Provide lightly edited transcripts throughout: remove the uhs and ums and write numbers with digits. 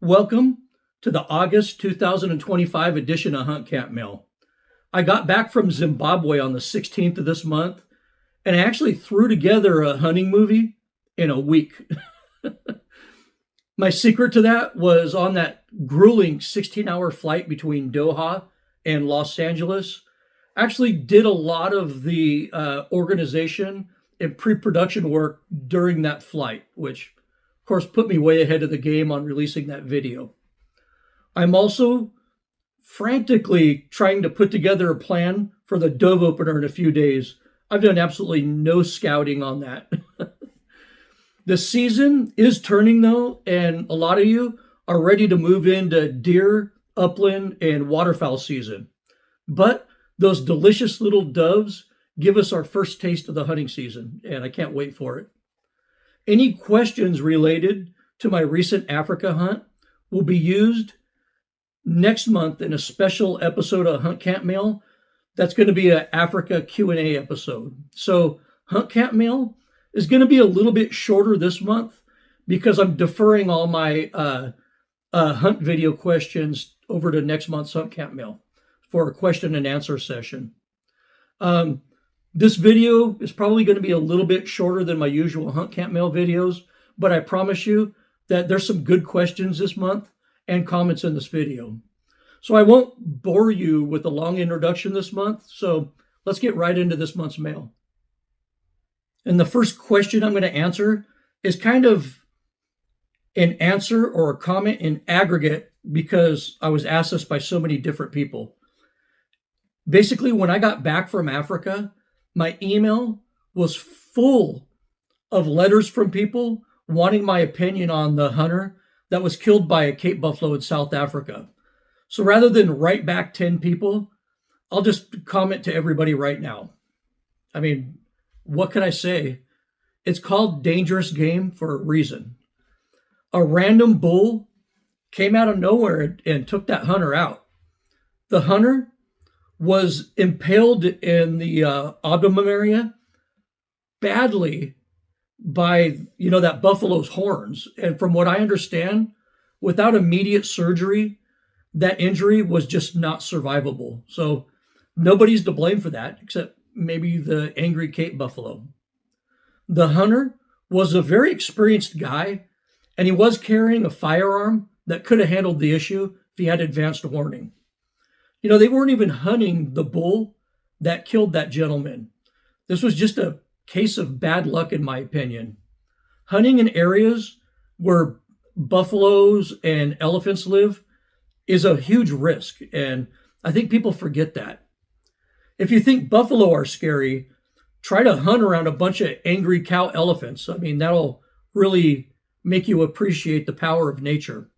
Welcome to the August 2025 edition of Hunt Camp Mail. I got back from Zimbabwe on the 16th of this month, and I actually threw together a hunting movie in a week. My secret to that was on that grueling 16-hour flight between Doha and Los Angeles. I actually did a lot of the organization and pre-production work during that flight, which of course put me way ahead of the game on releasing that video. I'm also frantically trying to put together a plan for the dove opener in a few days. I've done absolutely no scouting on that. The season is turning though, and a lot of you are ready to move into deer, upland, and waterfowl season. But those delicious little doves give us our first taste of the hunting season, and I can't wait for it. Any questions related to my recent Africa hunt will be used next month in a special episode of Hunt Camp Mail. That's going to be an Africa Q&A episode. So Hunt Camp Mail is going to be a little bit shorter this month because I'm deferring all my hunt video questions over to next month's Hunt Camp Mail for a question and answer session. This video is probably going to be a little bit shorter than my usual Hunt Camp Mail videos, but I promise you that there's some good questions this month and comments in this video. So I won't bore you with a long introduction this month, so let's get right into this month's mail. And the first question I'm going to answer is kind of an answer or a comment in aggregate because I was asked this by so many different people. Basically, when I got back from Africa, my email was full of letters from people wanting my opinion on the hunter that was killed by a Cape buffalo in South Africa. So rather than write back 10 people, I'll just comment to everybody right now. I mean, what can I say? It's called dangerous game for a reason. A random bull came out of nowhere and took that hunter out. The hunter was impaled in the abdomen area badly by, that buffalo's horns. And from what I understand, without immediate surgery, that injury was just not survivable. So nobody's to blame for that except maybe the angry Cape buffalo. The hunter was a very experienced guy, and he was carrying a firearm that could have handled the issue if he had advanced warning. They weren't even hunting the bull that killed that gentleman. This was just a case of bad luck, in my opinion. Hunting in areas where buffaloes and elephants live is a huge risk, and I think people forget that. If you think buffalo are scary, try to hunt around a bunch of angry cow elephants. I mean, that'll really make you appreciate the power of nature.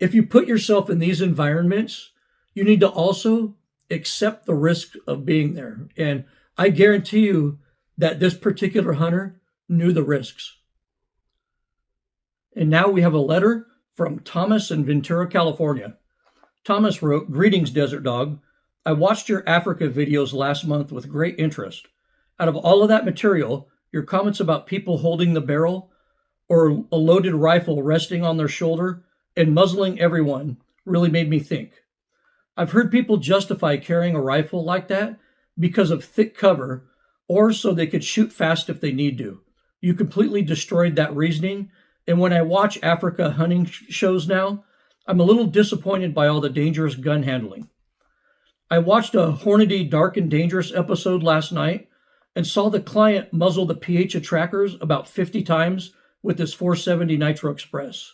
If you put yourself in these environments, you need to also accept the risk of being there. And I guarantee you that this particular hunter knew the risks. And now we have a letter from Thomas in Ventura, California. Thomas wrote, "Greetings, Desert Dog. I watched your Africa videos last month with great interest. Out of all of that material, your comments about people holding the barrel or a loaded rifle resting on their shoulder and muzzling everyone really made me think. I've heard people justify carrying a rifle like that because of thick cover or so they could shoot fast if they need to. You completely destroyed that reasoning, and when I watch Africa hunting shows now, I'm a little disappointed by all the dangerous gun handling. I watched a Hornady Dark and Dangerous episode last night and saw the client muzzle the PH attractors about 50 times with his 470 Nitro Express.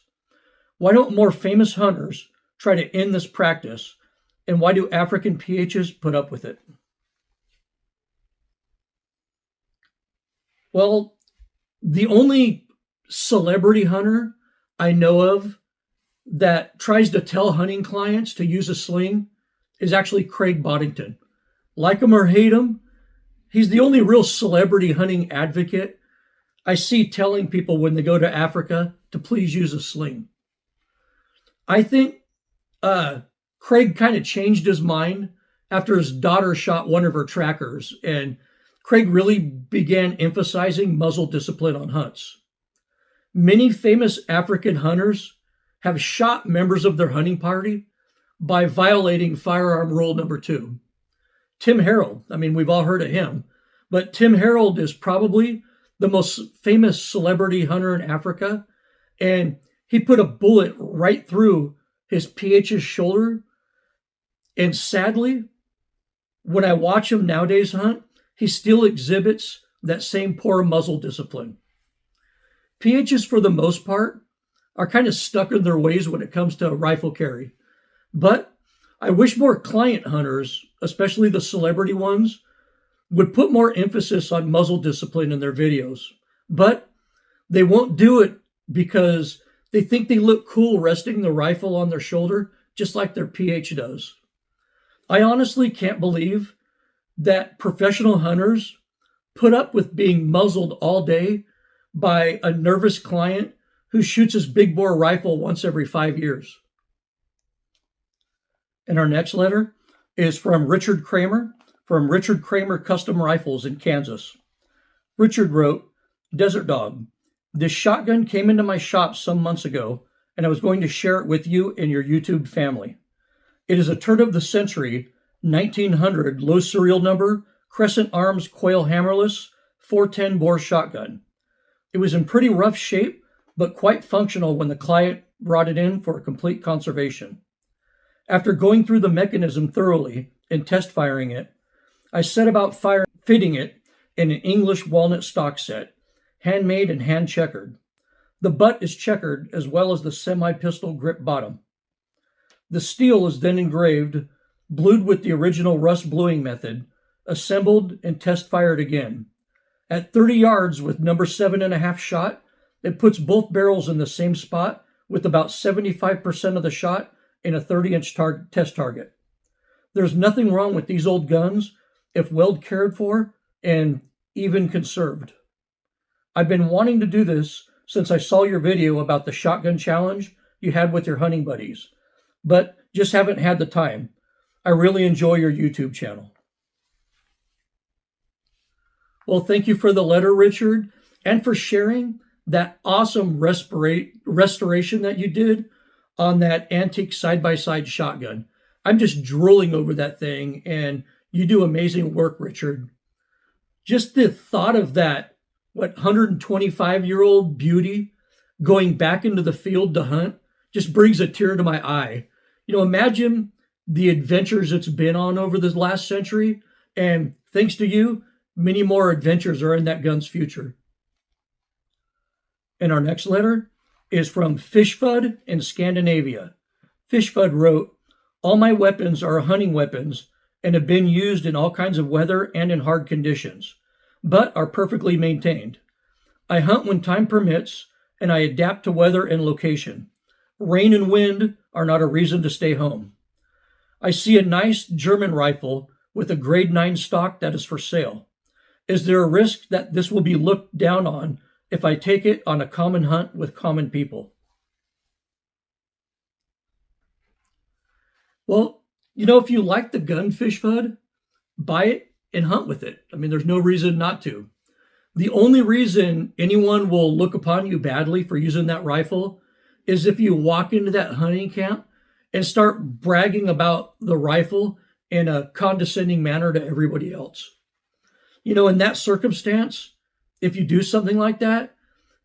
Why don't more famous hunters try to end this practice, and why do African PHs put up with it?" Well, the only celebrity hunter I know of that tries to tell hunting clients to use a sling is actually Craig Boddington. Like him or hate him, he's the only real celebrity hunting advocate I see telling people when they go to Africa to please use a sling. I think Craig kind of changed his mind after his daughter shot one of her trackers, and Craig really began emphasizing muzzle discipline on hunts. Many famous African hunters have shot members of their hunting party by violating firearm rule number 2. Tim Harold, I mean, we've all heard of him, but Tim Harold is probably the most famous celebrity hunter in Africa, and he put a bullet right through his PH's shoulder. And sadly, when I watch him nowadays hunt, he still exhibits that same poor muzzle discipline. PHs, for the most part, are kind of stuck in their ways when it comes to rifle carry. But I wish more client hunters, especially the celebrity ones, would put more emphasis on muzzle discipline in their videos. But they won't do it because they think they look cool resting the rifle on their shoulder, just like their PH does. I honestly can't believe that professional hunters put up with being muzzled all day by a nervous client who shoots his big bore rifle once every 5 years. And our next letter is from Richard Kramer Custom Rifles in Kansas. Richard wrote, Desert Dog, this shotgun came into my shop some months ago, and I was going to share it with you and your YouTube family. It is a turn of the century, 1900 low serial number, Crescent Arms coil hammerless, 410 bore shotgun. It was in pretty rough shape, but quite functional when the client brought it in for complete conservation. After going through the mechanism thoroughly and test firing it, I set about fitting it in an English walnut stock set, handmade and hand-checkered. The butt is checkered as well as the semi-pistol grip bottom. The steel is then engraved, blued with the original rust bluing method, assembled and test-fired again. At 30 yards with number 7.5 shot, it puts both barrels in the same spot with about 75% of the shot in a 30-inch test target. There's nothing wrong with these old guns if well cared for and even conserved. I've been wanting to do this since I saw your video about the shotgun challenge you had with your hunting buddies, but just haven't had the time. I really enjoy your YouTube channel. Well, thank you for the letter, Richard, and for sharing that awesome restoration that you did on that antique side-by-side shotgun. I'm just drooling over that thing, and you do amazing work, Richard. Just the thought of that, 125-year-old beauty going back into the field to hunt just brings a tear to my eye. Imagine the adventures it's been on over this last century, and thanks to you, many more adventures are in that gun's future. And our next letter is from Fishfud in Scandinavia. Fishfud wrote, all my weapons are hunting weapons and have been used in all kinds of weather and in hard conditions, but are perfectly maintained. I hunt when time permits, and I adapt to weather and location. Rain and wind are not a reason to stay home. I see a nice German rifle with a grade 9 stock that is for sale. Is there a risk that this will be looked down on if I take it on a common hunt with common people? Well, if you like the gun, Fishfud, buy it and hunt with it. There's no reason not to. The only reason anyone will look upon you badly for using that rifle is if you walk into that hunting camp and start bragging about the rifle in a condescending manner to everybody else. In that circumstance, if you do something like that,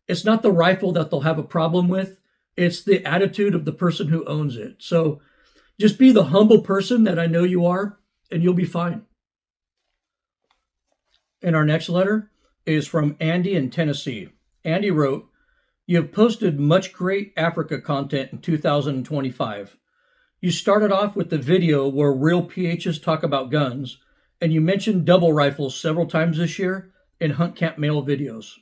it's not the rifle that they'll have a problem with. It's the attitude of the person who owns it. So just be the humble person that I know you are, and you'll be fine. And our next letter is from Andy in Tennessee. Andy wrote, you have posted much great Africa content in 2025. You started off with the video where real PHs talk about guns, and you mentioned double rifles several times this year in Hunt Camp Mail videos.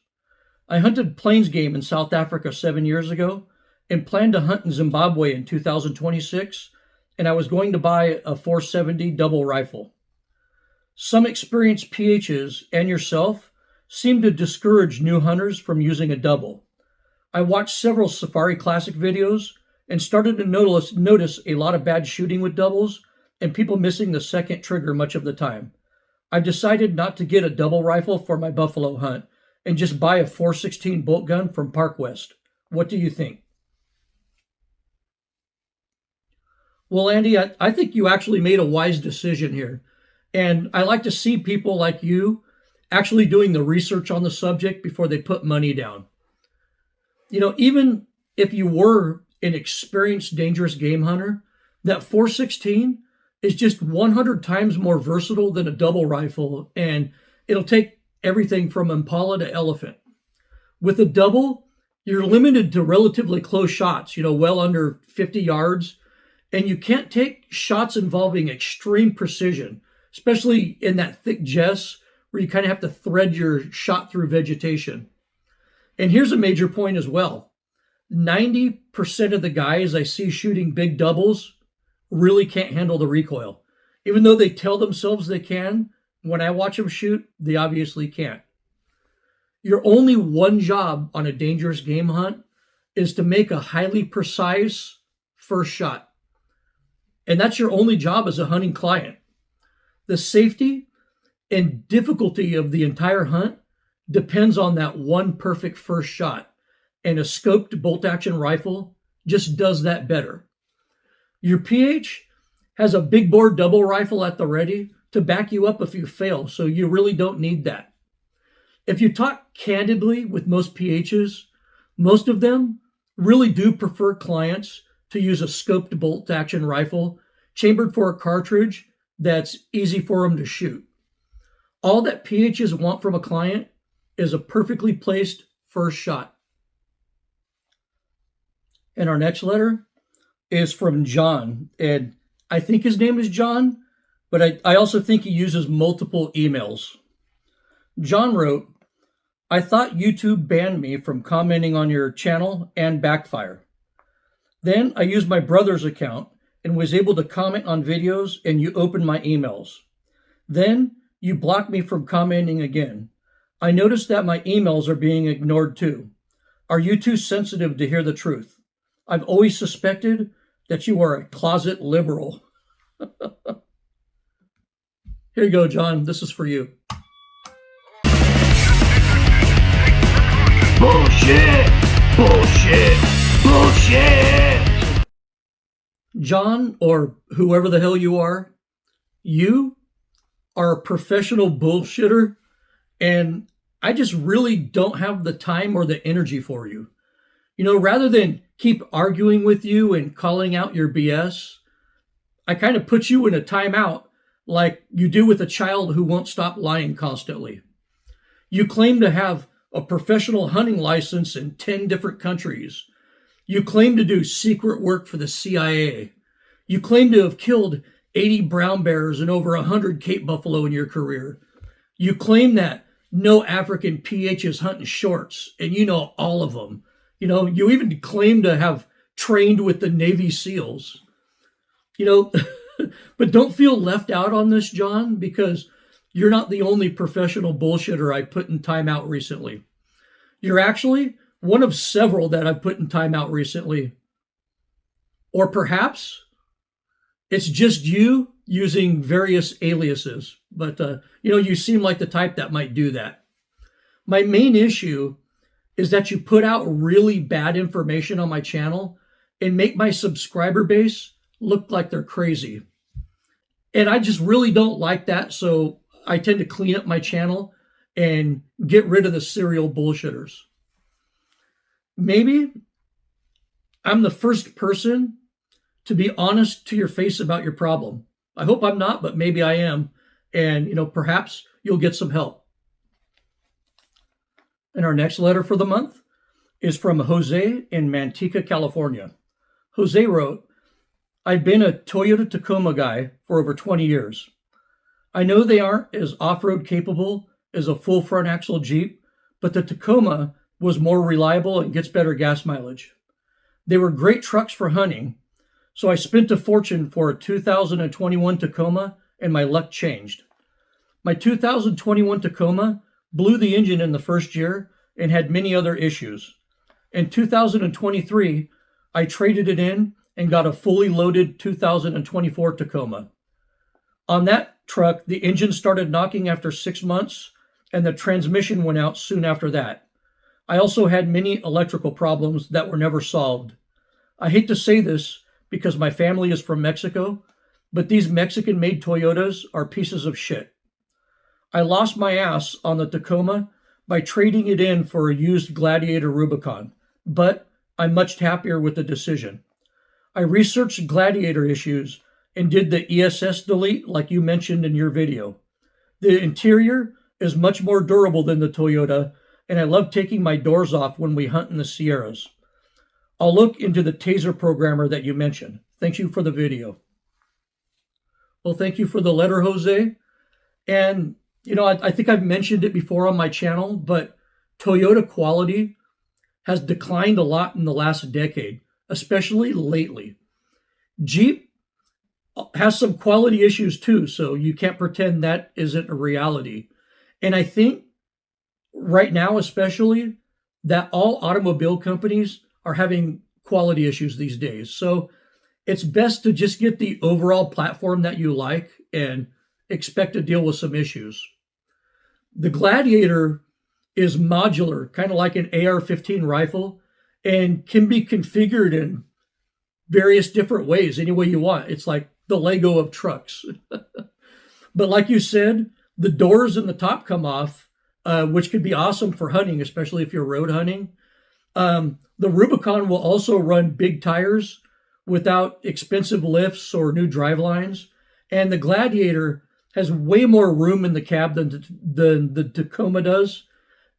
I hunted plains game in South Africa 7 years ago and planned to hunt in Zimbabwe in 2026, and I was going to buy a 470 double rifle. Some experienced PHs and yourself seem to discourage new hunters from using a double. I watched several Safari Classic videos and started to notice a lot of bad shooting with doubles and people missing the second trigger much of the time. I've decided not to get a double rifle for my buffalo hunt and just buy a 416 bolt gun from Park West. What do you think? Well, Andy, I think you actually made a wise decision here. And I like to see people like you actually doing the research on the subject before they put money down. Even if you were an experienced dangerous game hunter, that 416 is just 100 times more versatile than a double rifle, and it'll take everything from impala to elephant. With a double, you're limited to relatively close shots, well under 50 yards, and you can't take shots involving extreme precision, especially in that thick jess where you kind of have to thread your shot through vegetation. And here's a major point as well. 90% of the guys I see shooting big doubles really can't handle the recoil. Even though they tell themselves they can, when I watch them shoot, they obviously can't. Your only one job on a dangerous game hunt is to make a highly precise first shot. And that's your only job as a hunting client. The safety and difficulty of the entire hunt depends on that one perfect first shot. And a scoped bolt-action rifle just does that better. Your PH has a big bore double rifle at the ready to back you up if you fail, so you really don't need that. If you talk candidly with most PHs, most of them really do prefer clients to use a scoped bolt-action rifle chambered for a cartridge that's easy for them to shoot. All that PHs want from a client is a perfectly placed first shot. And our next letter is from John, and I think his name is John, but I also think he uses multiple emails. John wrote, I thought YouTube banned me from commenting on your channel and backfire. Then I used my brother's account and was able to comment on videos, and you opened my emails. Then you blocked me from commenting again. I noticed that my emails are being ignored too. Are you too sensitive to hear the truth? I've always suspected that you are a closet liberal. Here you go, John. This is for you. Bullshit! Bullshit! Bullshit! John, or whoever the hell you are a professional bullshitter, and I just really don't have the time or the energy for you. Rather than keep arguing with you and calling out your BS, I kind of put you in a timeout like you do with a child who won't stop lying constantly. You claim to have a professional hunting license in 10 different countries. You claim to do secret work for the CIA. You claim to have killed 80 brown bears and over 100 Cape buffalo in your career. You claim that no African PHs hunt in shorts, and you know all of them. You even claim to have trained with the Navy SEALs. But don't feel left out on this, John, because you're not the only professional bullshitter I put in timeout recently. You're actually one of several that I've put in timeout recently. Or perhaps it's just you using various aliases. But, you seem like the type that might do that. My main issue is that you put out really bad information on my channel and make my subscriber base look like they're crazy. And I just really don't like that, so I tend to clean up my channel and get rid of the serial bullshitters. Maybe I'm the first person to be honest to your face about your problem. I hope I'm not, but maybe I am. And, perhaps you'll get some help. And our next letter for the month is from Jose in Manteca, California. Jose wrote, I've been a Toyota Tacoma guy for over 20 years. I know they aren't as off-road capable as a full front axle Jeep, but the Tacoma was more reliable and gets better gas mileage. They were great trucks for hunting, so I spent a fortune for a 2021 Tacoma and my luck changed. My 2021 Tacoma blew the engine in the first year and had many other issues. In 2023, I traded it in and got a fully loaded 2024 Tacoma. On that truck, the engine started knocking after 6 months, and the transmission went out soon after that. I also had many electrical problems that were never solved. I hate to say this, because my family is from Mexico, but these Mexican-made Toyotas are pieces of shit. I lost my ass on the Tacoma by trading it in for a used Gladiator Rubicon, but I'm much happier with the decision. I researched Gladiator issues and did the ESS delete like you mentioned in your video. The interior is much more durable than the Toyota, and I love taking my doors off when we hunt in the Sierras. I'll look into the taser programmer that you mentioned. Thank you for the video. Well, thank you for the letter, Jose. And, I think I've mentioned it before on my channel, but Toyota quality has declined a lot in the last decade, especially lately. Jeep has some quality issues too, so you can't pretend that isn't a reality. And I think right now, especially, that all automobile companies are having quality issues these days. So it's best to just get the overall platform that you like and expect to deal with some issues. The Gladiator is modular, kind of like an AR-15 rifle, and can be configured in various different ways, any way you want. It's like the Lego of trucks. But like you said, the doors and the top come off, which could be awesome for hunting, especially if you're road hunting. The Rubicon will also run big tires without expensive lifts or new drive lines. And the Gladiator has way more room in the cab than the Tacoma does.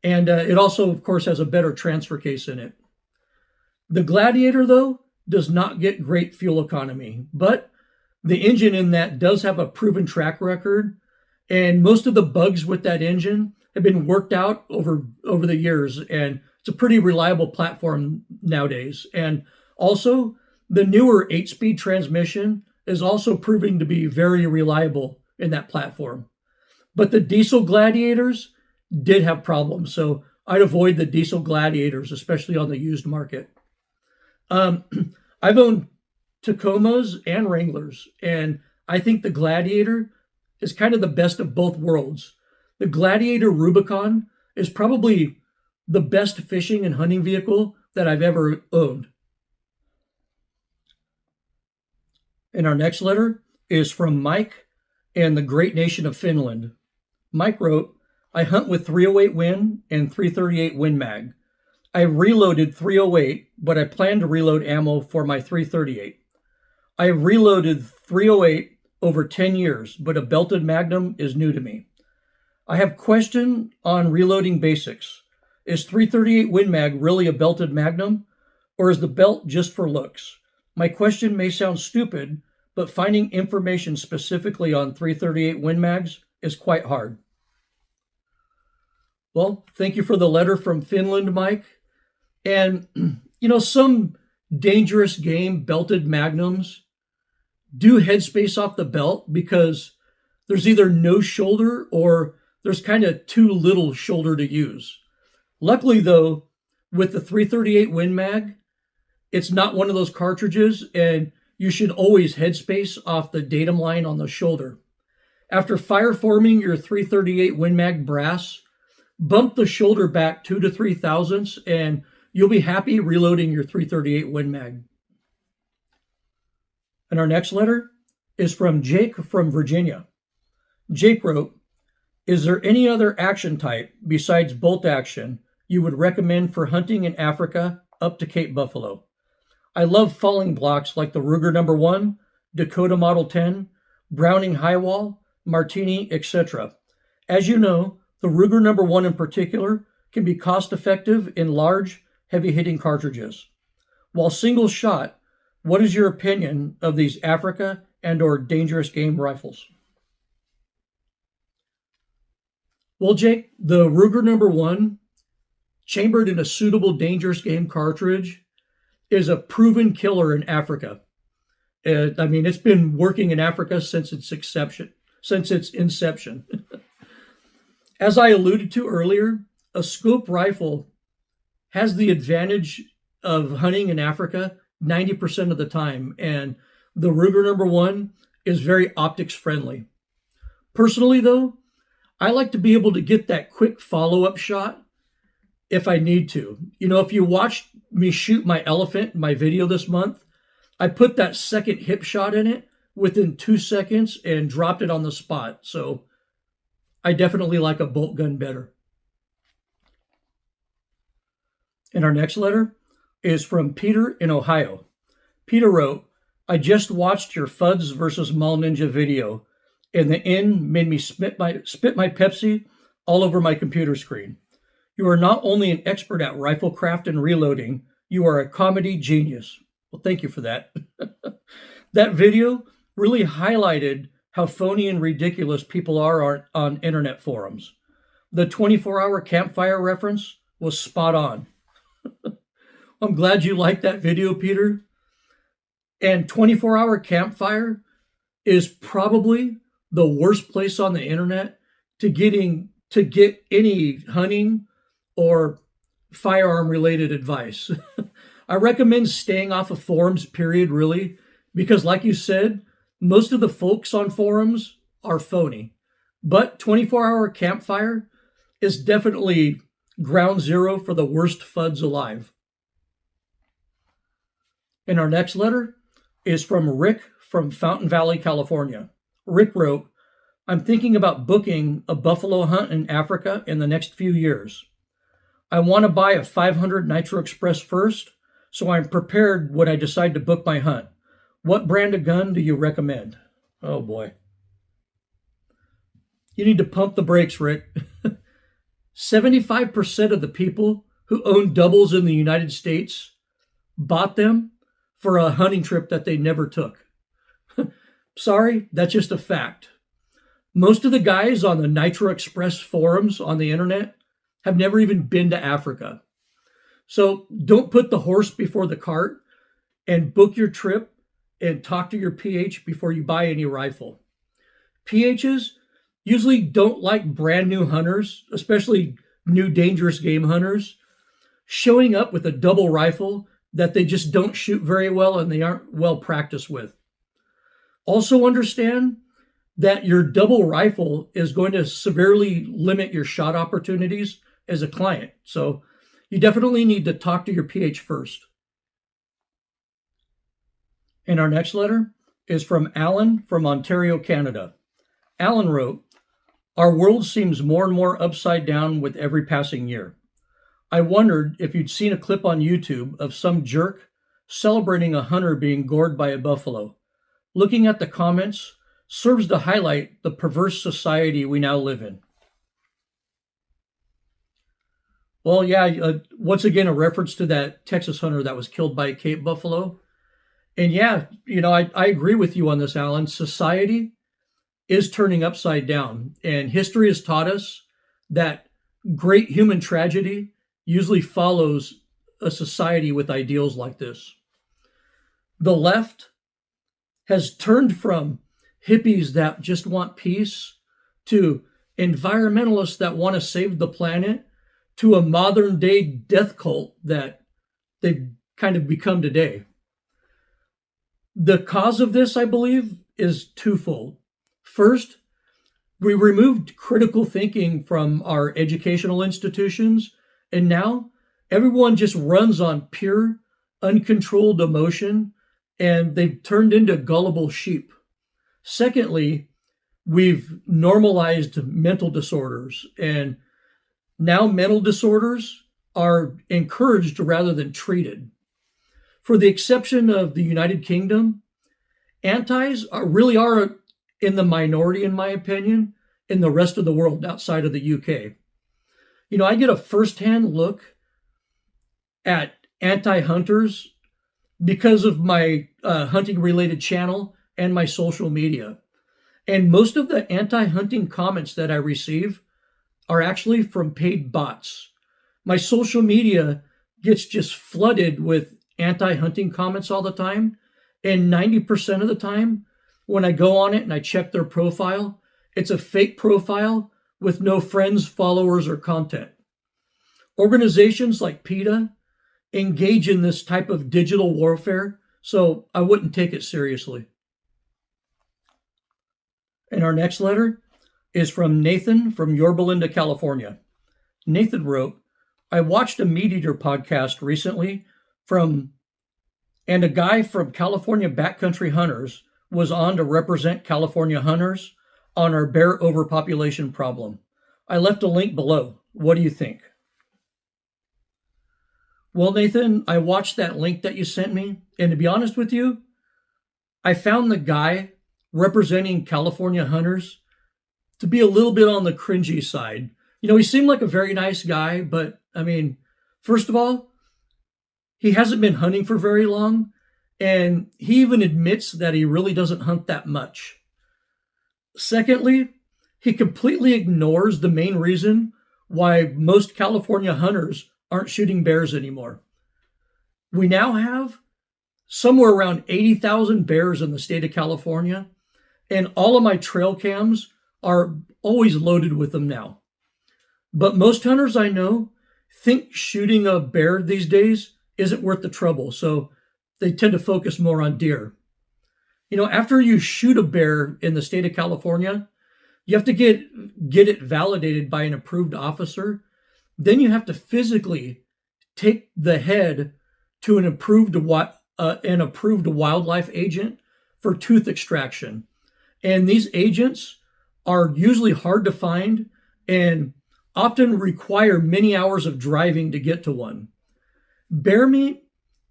And it also, of course, has a better transfer case in it. The Gladiator, though, does not get great fuel economy, but the engine in that does have a proven track record. And most of the bugs with that engine have been worked out over the years. And it's a pretty reliable platform nowadays. And also, the newer 8-speed transmission is also proving to be very reliable in that platform. But the diesel Gladiators did have problems, so I'd avoid the diesel Gladiators, especially on the used market. I've owned Tacomas and Wranglers, and I think the Gladiator is kind of the best of both worlds. The Gladiator Rubicon is probably the best fishing and hunting vehicle that I've ever owned. And our next letter is from Mike in the great nation of Finland. Mike wrote, I hunt with 308 Win and 338 Win Mag. I reloaded 308, but I plan to reload ammo for my 338. I have reloaded 308 over 10 years, but a belted Magnum is new to me. I have question on reloading basics. Is 338 Win Mag really a belted Magnum, or is the belt just for looks? My question may sound stupid, but finding information specifically on 338 Win Mags is quite hard. Well, thank you for the letter from Finland, Mike. And, some dangerous game belted Magnums do headspace off the belt because there's either no shoulder or there's kind of too little shoulder to use. Luckily, though, with the 338 Win Mag, it's not one of those cartridges, and you should always headspace off the datum line on the shoulder. After fire forming your 338 Win Mag brass, bump the shoulder back 2 to 3 thousandths, and you'll be happy reloading your 338 Win Mag. And our next letter is from Jake from Virginia. Jake wrote, is there any other action type besides bolt action you would recommend for hunting in Africa up to Cape Buffalo? I love falling blocks like the Ruger No. 1, Dakota Model 10, Browning Highwall, Martini, etc. As you know, the Ruger No. 1 in particular can be cost-effective in large, heavy-hitting cartridges. While single shot, what is your opinion of these Africa and/or dangerous game rifles? Well, Jake, the Ruger No. 1, chambered in a suitable dangerous game cartridge, is a proven killer in Africa. It's been working in Africa since its inception. As I alluded to earlier, a scope rifle has the advantage of hunting in Africa 90% of the time, and the Ruger No. 1 is very optics friendly. Personally, though, I like to be able to get that quick follow-up shot if I need to. If you watched me shoot my elephant in my video this month, I put that second hip shot in it within 2 seconds and dropped it on the spot. So I definitely like a bolt gun better. And our next letter is from Peter in Ohio. Peter wrote, I just watched your Fuds versus Mall Ninja video, and the end made me spit my Pepsi all over my computer screen. You are not only an expert at rifle craft and reloading, you are a comedy genius. Well, thank you for that. That video really highlighted how phony and ridiculous people are on internet forums. The 24-hour campfire reference was spot on. I'm glad you liked that video, Peter. And 24-hour campfire is probably the worst place on the internet to get any hunting or firearm related advice. I recommend staying off of forums, period, really, because like you said, most of the folks on forums are phony. But 24-hour campfire is definitely ground zero for the worst Fuds alive. And our next letter is from Rick from Fountain Valley, California. Rick wrote, I'm thinking about booking a buffalo hunt in Africa in the next few years. I want to buy a 500 Nitro Express first, so I'm prepared when I decide to book my hunt. What brand of gun do you recommend? Oh boy. You need to pump the brakes, Rick. 75% of the people who own doubles in the United States bought them for a hunting trip that they never took. Sorry, that's just a fact. Most of the guys on the Nitro Express forums on the internet have never even been to Africa. So don't put the horse before the cart and book your trip and talk to your PH before you buy any rifle. PHs usually don't like brand new hunters, especially new dangerous game hunters, showing up with a double rifle that they just don't shoot very well and they aren't well practiced with. Also understand that your double rifle is going to severely limit your shot opportunities as a client. So you definitely need to talk to your PH first. And our next letter is from Alan from Ontario, Canada. Alan wrote, our world seems more and more upside down with every passing year. I wondered if you'd seen a clip on YouTube of some jerk celebrating a hunter being gored by a buffalo. Looking at the comments serves to highlight the perverse society we now live in. Well, yeah, once again, a reference to that Texas hunter that was killed by a Cape buffalo. And yeah, I agree with you on this, Alan. Society is turning upside down. And history has taught us that great human tragedy usually follows a society with ideals like this. The left has turned from hippies that just want peace to environmentalists that want to save the planet to a modern day death cult that they've kind of become today. The cause of this, I believe, is twofold. First, we removed critical thinking from our educational institutions, and now everyone just runs on pure, uncontrolled emotion, and they've turned into gullible sheep. Secondly, we've normalized mental disorders, and now mental disorders are encouraged rather than treated. For the exception of the United Kingdom, antis really are in the minority, in my opinion, in the rest of the world outside of the UK. I get a firsthand look at anti-hunters because of my hunting-related channel and my social media. And most of the anti-hunting comments that I receive are actually from paid bots. My social media gets just flooded with anti-hunting comments all the time. And 90% of the time, when I go on it and I check their profile, it's a fake profile with no friends, followers, or content. Organizations like PETA engage in this type of digital warfare, so I wouldn't take it seriously. And our next letter is from Nathan from Yorba Linda, California. Nathan wrote, I watched a MeatEater podcast recently from And a guy from California Backcountry Hunters was on to represent California hunters on our bear overpopulation problem. I left a link below. What do you think? Well, Nathan, I watched that link that you sent me, and to be honest with you, I found the guy representing California hunters to be a little bit on the cringy side. He seemed like a very nice guy, but I mean, first of all, he hasn't been hunting for very long, and he even admits that he really doesn't hunt that much. Secondly, he completely ignores the main reason why most California hunters aren't shooting bears anymore. We now have somewhere around 80,000 bears in the state of California, and all of my trail cams are always loaded with them now. But most hunters I know think shooting a bear these days isn't worth the trouble, so they tend to focus more on deer. After you shoot a bear in the state of California, you have to get it validated by an approved officer. Then you have to physically take the head to an approved wildlife agent for tooth extraction. And these agents are usually hard to find and often require many hours of driving to get to one. Bear meat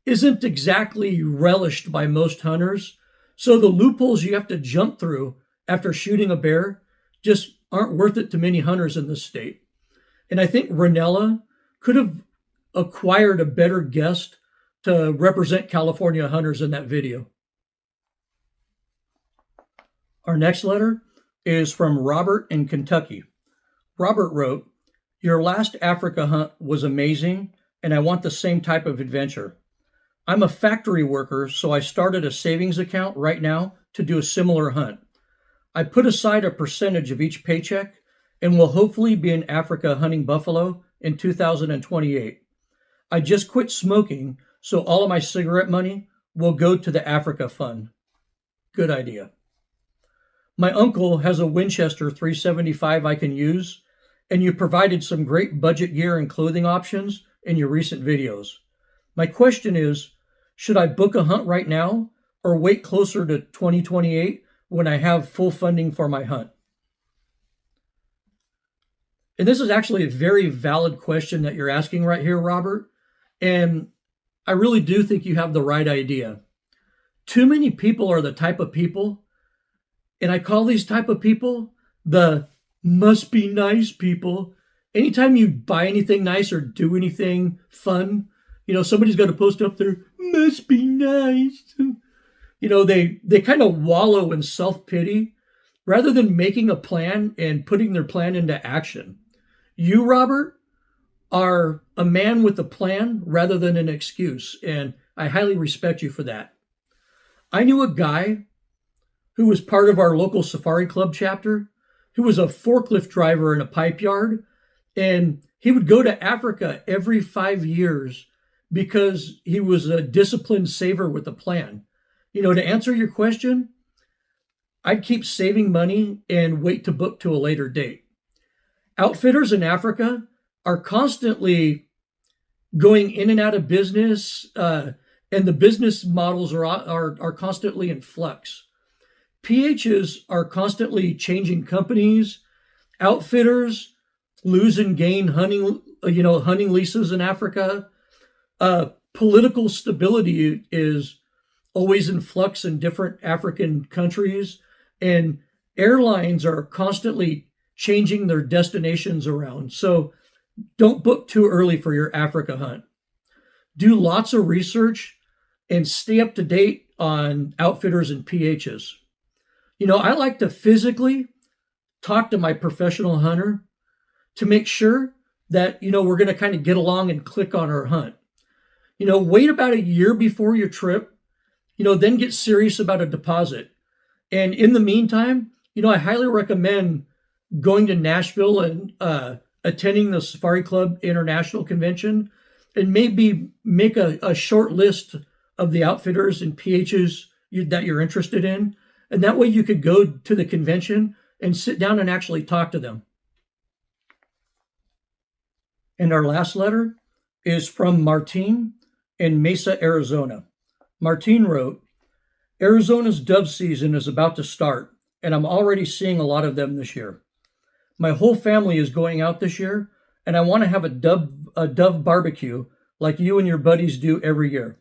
isn't exactly relished by most hunters, so the loopholes you have to jump through after shooting a bear just aren't worth it to many hunters in this state. And I think Ranella could have acquired a better guest to represent California hunters in that video. Our next letter is from Robert in Kentucky. Robert wrote, "Your last Africa hunt was amazing, and I want the same type of adventure. I'm a factory worker, so I started a savings account right now to do a similar hunt. I put aside a percentage of each paycheck and will hopefully be in Africa hunting buffalo in 2028. I just quit smoking, so all of my cigarette money will go to the Africa Fund." Good idea. "My uncle has a Winchester 375 I can use, and you provided some great budget gear and clothing options in your recent videos. My question is, should I book a hunt right now or wait closer to 2028 when I have full funding for my hunt?" And this is actually a very valid question that you're asking right here, Robert. And I really do think you have the right idea. Too many people are the type of people, and I call these type of people the must be nice people. Anytime you buy anything nice or do anything fun, somebody's got to post up there, must be nice. They kind of wallow in self-pity rather than making a plan and putting their plan into action. You, Robert, are a man with a plan rather than an excuse, and I highly respect you for that. I knew a guy who was part of our local safari club chapter who was a forklift driver in a pipe yard, and he would go to Africa every 5 years because he was a disciplined saver with a plan. To answer your question, I'd keep saving money and wait to book to a later date. Outfitters in Africa are constantly going in and out of business, and the business models are constantly in flux. PHs are constantly changing companies. Outfitters lose and gain hunting leases in Africa. Political stability is always in flux in different African countries, and airlines are constantly changing their destinations around. So don't book too early for your Africa hunt. Do lots of research and stay up to date on outfitters and PHs. I like to physically talk to my professional hunter to make sure that, we're going to kind of get along and click on our hunt. Wait about a year before your trip, then get serious about a deposit. And in the meantime, I highly recommend going to Nashville and attending the Safari Club International Convention, and maybe make a short list of the outfitters and PHs that you're interested in. And that way you could go to the convention and sit down and actually talk to them. And our last letter is from Martine in Mesa, Arizona. Martine wrote, Arizona's dove season is about to start, and I'm already seeing a lot of them this year. My whole family is going out this year, and I want to have a dove barbecue like you and your buddies do every year.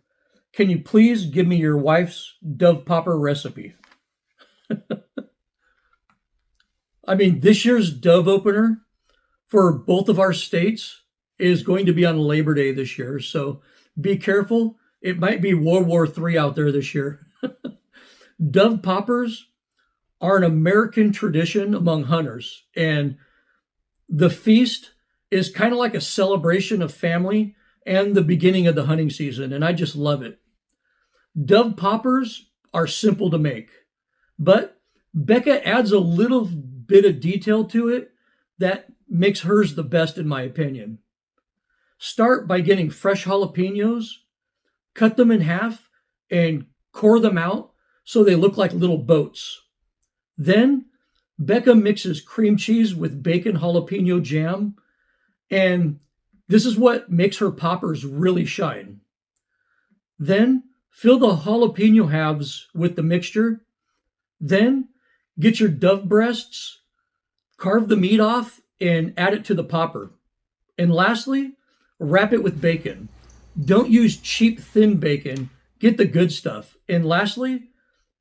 Can you please give me your wife's dove popper recipe? I mean, this year's dove opener for both of our states is going to be on Labor Day this year, so be careful. It might be World War III out there this year. Dove poppers are an American tradition among hunters, and the feast is kind of like a celebration of family and the beginning of the hunting season, and I just love it. Dove poppers are simple to make, but Becca adds a little bit of detail to it that makes hers the best in my opinion. Start by getting fresh jalapenos, cut them in half, and core them out so they look like little boats. Then Becca mixes cream cheese with bacon jalapeno jam, and this is what makes her poppers really shine. Then fill the jalapeno halves with the mixture. Then get your dove breasts, carve the meat off, and add it to the popper. And lastly, wrap it with bacon. Don't use cheap thin bacon. Get the good stuff. And lastly,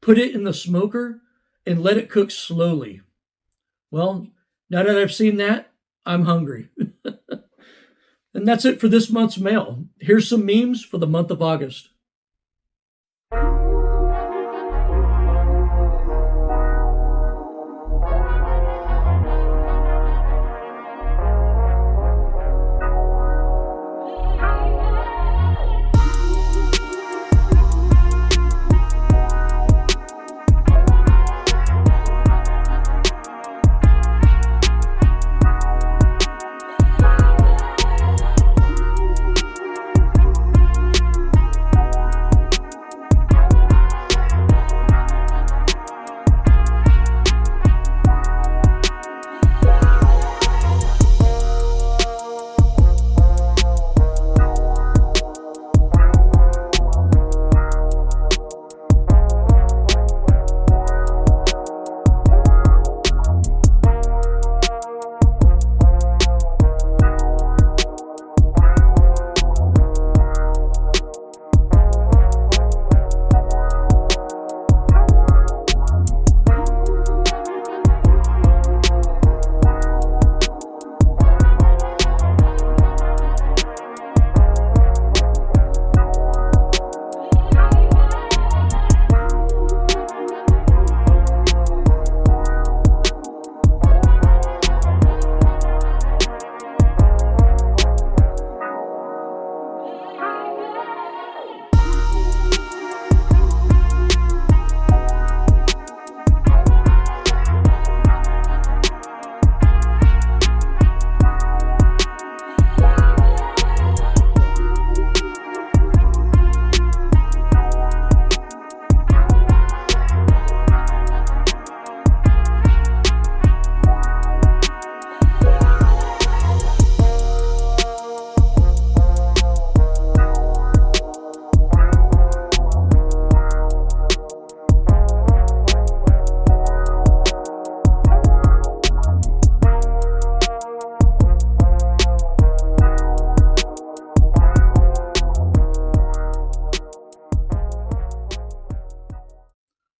put it in the smoker and let it cook slowly. Well, now that I've seen that, I'm hungry. And that's it for this month's mail. Here's some memes for the month of August.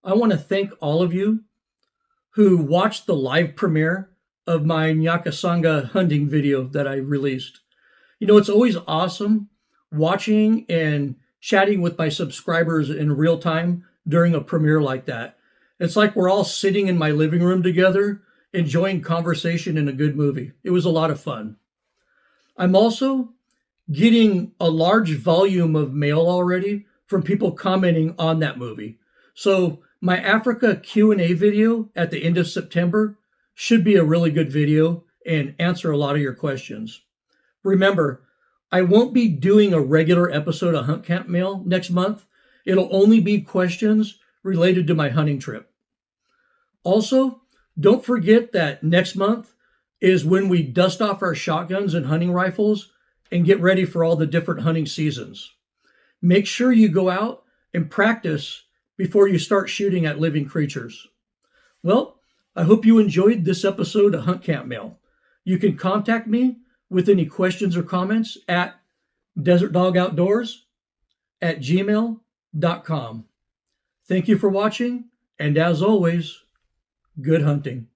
I want to thank all of you who watched the live premiere of my Nyakasanga hunting video that I released. You know, it's always awesome watching and chatting with my subscribers in real time during a premiere like that. It's like we're all sitting in my living room together, enjoying conversation in a good movie. It was a lot of fun. I'm also getting a large volume of mail already from people commenting on that movie. So my Africa Q&A video at the end of September should be a really good video and answer a lot of your questions. Remember, I won't be doing a regular episode of Hunt Camp Mail next month. It'll only be questions related to my hunting trip. Also, don't forget that next month is when we dust off our shotguns and hunting rifles and get ready for all the different hunting seasons. Make sure you go out and practice before you start shooting at living creatures. Well, I hope you enjoyed this episode of Hunt Camp Mail. You can contact me with any questions or comments at desertdogoutdoors@gmail.com. Thank you for watching, and as always, good hunting.